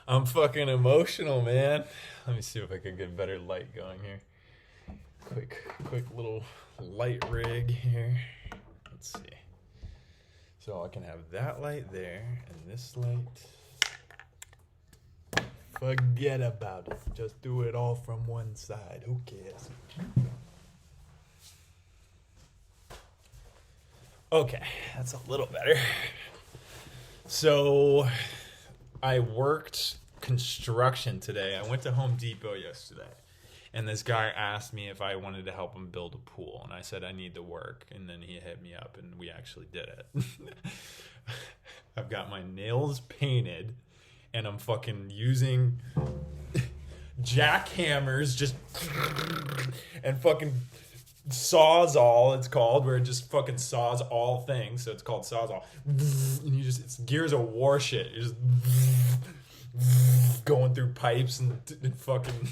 I'm fucking emotional, man. Let me see if I can get better light going here. Quick little light rig here. Let's see. So I can have that light there and this light. Forget about it. Just do it all from one side. Who cares? Okay, that's a little better. So I worked construction today. I went to Home Depot yesterday. And this guy asked me if I wanted to help him build a pool. And I said, I need to work. And then he hit me up and we actually did it. I've got my nails painted and I'm fucking using jackhammers just and fucking sawzall it's called, where it just fucking saws all things. So it's called sawzall. And it's Gears of War shit. You're just going through pipes and fucking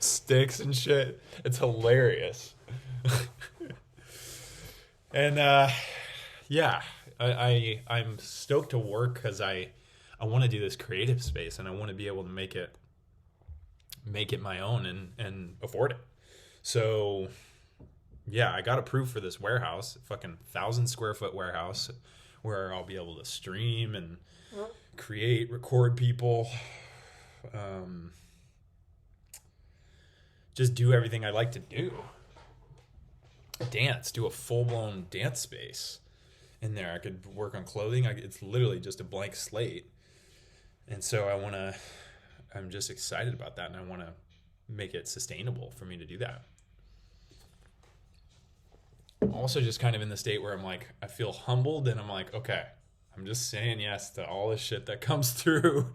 sticks and shit. It's hilarious. And yeah, I'm stoked to work because I want to do this creative space and I want to be able to make it my own and afford it. So yeah, I got approved for this warehouse, fucking 1,000 square foot warehouse, where I'll be able to stream and create, record people, just do everything I like to do. Dance, do a full-blown dance space in there. I could work on clothing. It's literally just a blank slate. And so I'm just excited about that, and I want to make it sustainable for me to do that. I'm also just kind of in the state where I'm like, I feel humbled, and I'm like, okay, I'm just saying yes to all the shit that comes through.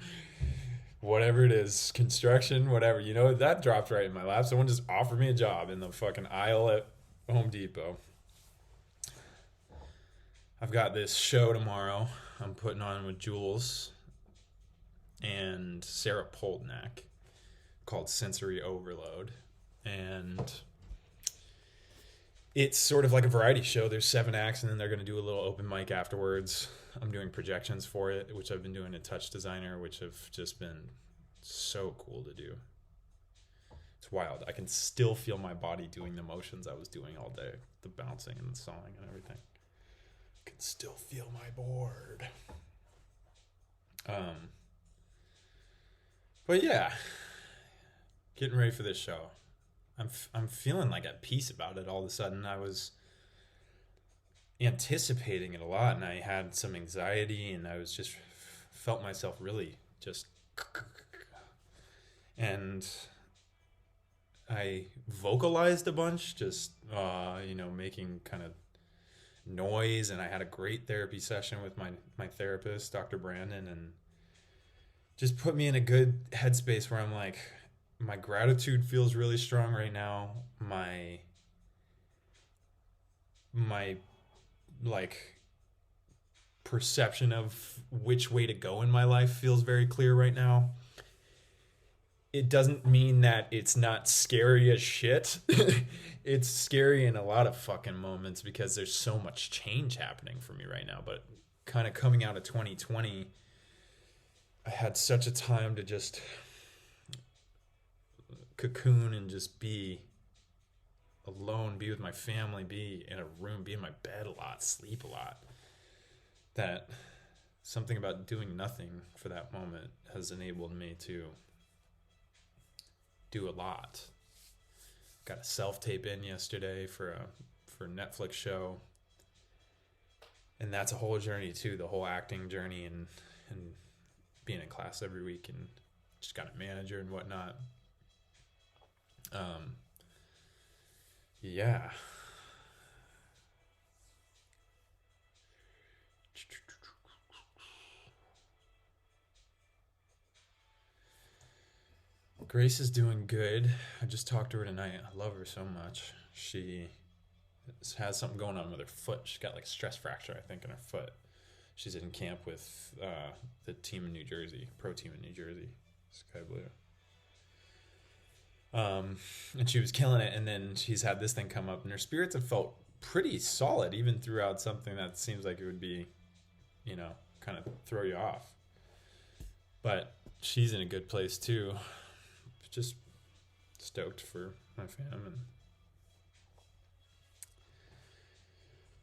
Whatever it is, construction, whatever, that dropped right in my lap. Someone just offered me a job in the fucking aisle at Home Depot. I've got this show tomorrow I'm putting on with Jules and Sarah Poltnak called Sensory Overload. And it's sort of like a variety show. There's 7 acts, and then they're going to do a little open mic afterwards. I'm doing projections for it, which I've been doing at Touch Designer, which have just been so cool to do. It's wild. I can still feel my body doing the motions I was doing all day, the bouncing and the sawing and everything. I can still feel my board. But yeah, getting ready for this show. I'm feeling like at peace about it all of a sudden. I was anticipating it a lot, and I had some anxiety, and I was just felt myself really just, and I vocalized a bunch, just making kind of noise. And I had a great therapy session with my therapist, Dr. Brandon, and just put me in a good headspace where I'm like, my gratitude feels really strong right now. My like perception of which way to go in my life feels very clear right now. It doesn't mean that it's not scary as shit. It's scary in a lot of fucking moments because there's so much change happening for me right now. But kind of coming out of 2020, I had such a time to just cocoon and just be alone, be with my family, be in a room, be in my bed a lot, sleep a lot, that something about doing nothing for that moment has enabled me to do a lot. Got a self-tape in yesterday for a Netflix show, and that's a whole journey too, the whole acting journey and being in class every week and just got a manager and whatnot. Yeah. Grace is doing good. I just talked to her tonight. I love her so much. She has something going on with her foot. She's got like a stress fracture, I think, in her foot. She's in camp with the team in New Jersey, pro team in New Jersey, Sky Blue. And she was killing it, and then she's had this thing come up, and her spirits have felt pretty solid, even throughout something that seems like it would be, kind of throw you off. But she's in a good place too. Just stoked for my fam, and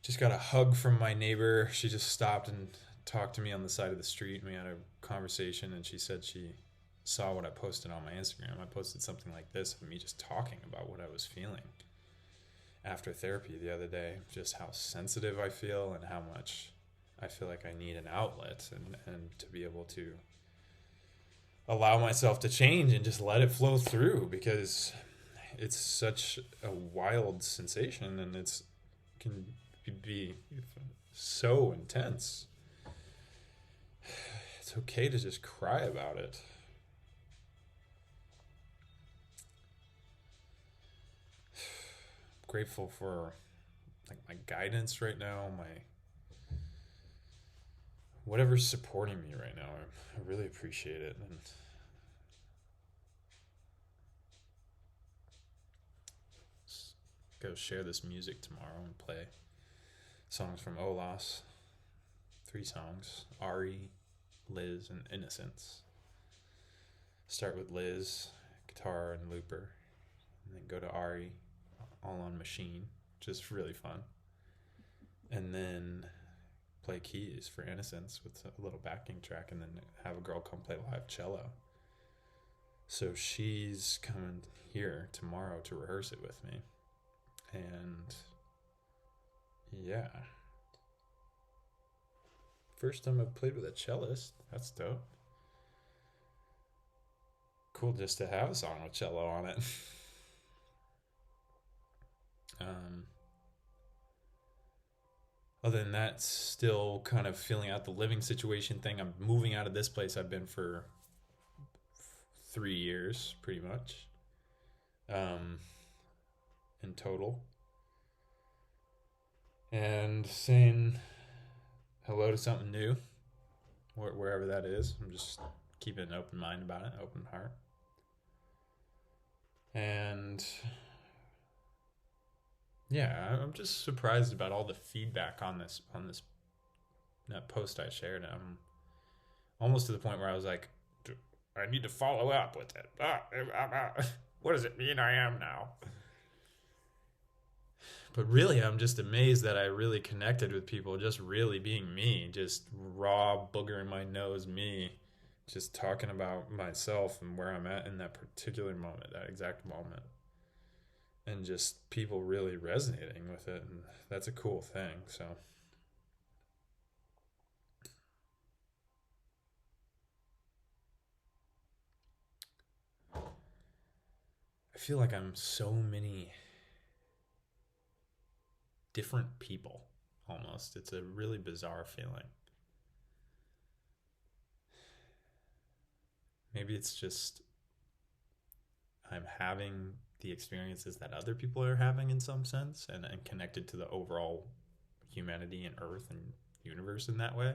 just got a hug from my neighbor. She just stopped and talked to me on the side of the street, and we had a conversation, and she said she saw what I posted on my Instagram. I posted something like this of me just talking about what I was feeling after therapy the other day, just how sensitive I feel and how much I feel like I need an outlet, and to be able to allow myself to change and just let it flow through, because it's such a wild sensation, and it's can be so intense. It's okay to just cry about it. I'm grateful for like my guidance right now, my whatever's supporting me right now. I really appreciate it, and go share this music tomorrow and play songs from Olas. 3 songs: Ari, Liz, and Innocence. Start with Liz, guitar and looper, and then go to Ari, all on machine, just really fun. And then play keys for Innocence with a little backing track, and then have a girl come play live cello. So she's coming here tomorrow to rehearse it with me. And yeah, first time I've played with a cellist. That's dope. Cool just to have a song with cello on it. Other than that, still kind of feeling out the living situation thing. I'm moving out of this place I've been for 3 years, pretty much, in total. And saying hello to something new, wherever that is. I'm just keeping an open mind about it, open heart. And yeah, I'm just surprised about all the feedback on this that post I shared. I'm almost to the point where I was like, I need to follow up with it. What does it mean I am now? But really, I'm just amazed that I really connected with people, just really being me, just raw booger in my nose me, just talking about myself and where I'm at in that particular moment, that exact moment. And just people really resonating with it, and that's a cool thing. So I feel like I'm so many different people almost. It's a really bizarre feeling. Maybe it's just I'm having the experiences that other people are having in some sense, and connected to the overall humanity and earth and universe in that way.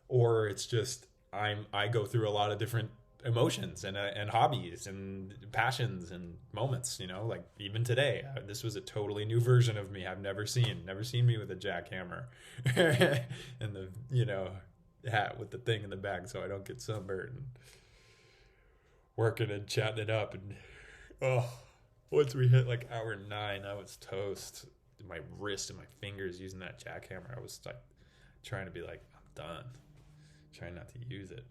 Or it's just I go through a lot of different emotions and hobbies and passions and moments, like even today, this was a totally new version of me I've never seen me with a jackhammer and the hat with the thing in the back so I don't get sunburned, and working and chatting it up. And once we hit like hour 9, I was toast. My wrist and my fingers using that jackhammer, I was like trying to be like, I'm done, trying not to use it.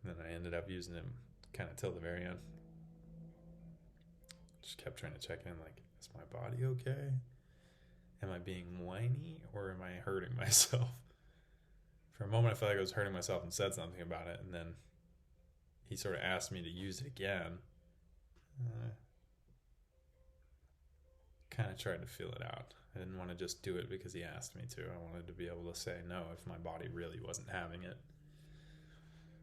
And then I ended up using him kind of till the very end. Just kept trying to check in, like, is my body okay? Am I being whiny, or am I hurting myself? For a moment, I felt like I was hurting myself and said something about it. And then he sort of asked me to use it again. Kind of tried to feel it out. I didn't want to just do it because he asked me to. I wanted to be able to say no if my body really wasn't having it.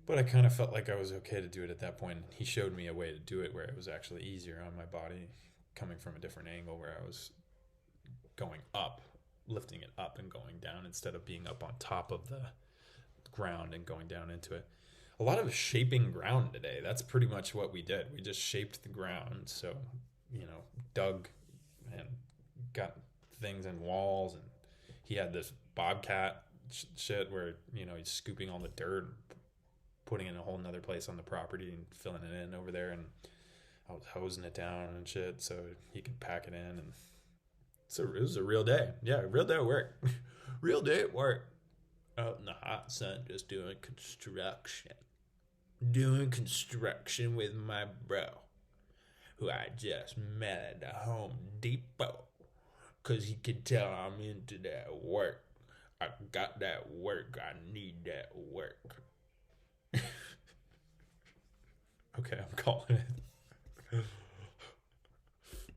But I kind of felt like I was okay to do it at that point. He showed me a way to do it where it was actually easier on my body, coming from a different angle where I was going up, lifting it up and going down instead of being up on top of the ground and going down into it. A lot of shaping ground today. That's pretty much what we did. We just shaped the ground. So, dug and got things in walls. And he had this bobcat shit where, he's scooping all the dirt, putting it in a whole nother place on the property and filling it in over there. And I was hosing it down and shit so he could pack it in. And it was a real day. Yeah, real day at work. Real day at work. Out in the hot sun, just doing construction. Doing construction with my bro, who I just met at the Home Depot. Because he could tell I'm into that work. I got that work. I need that work. Okay, I'm calling it.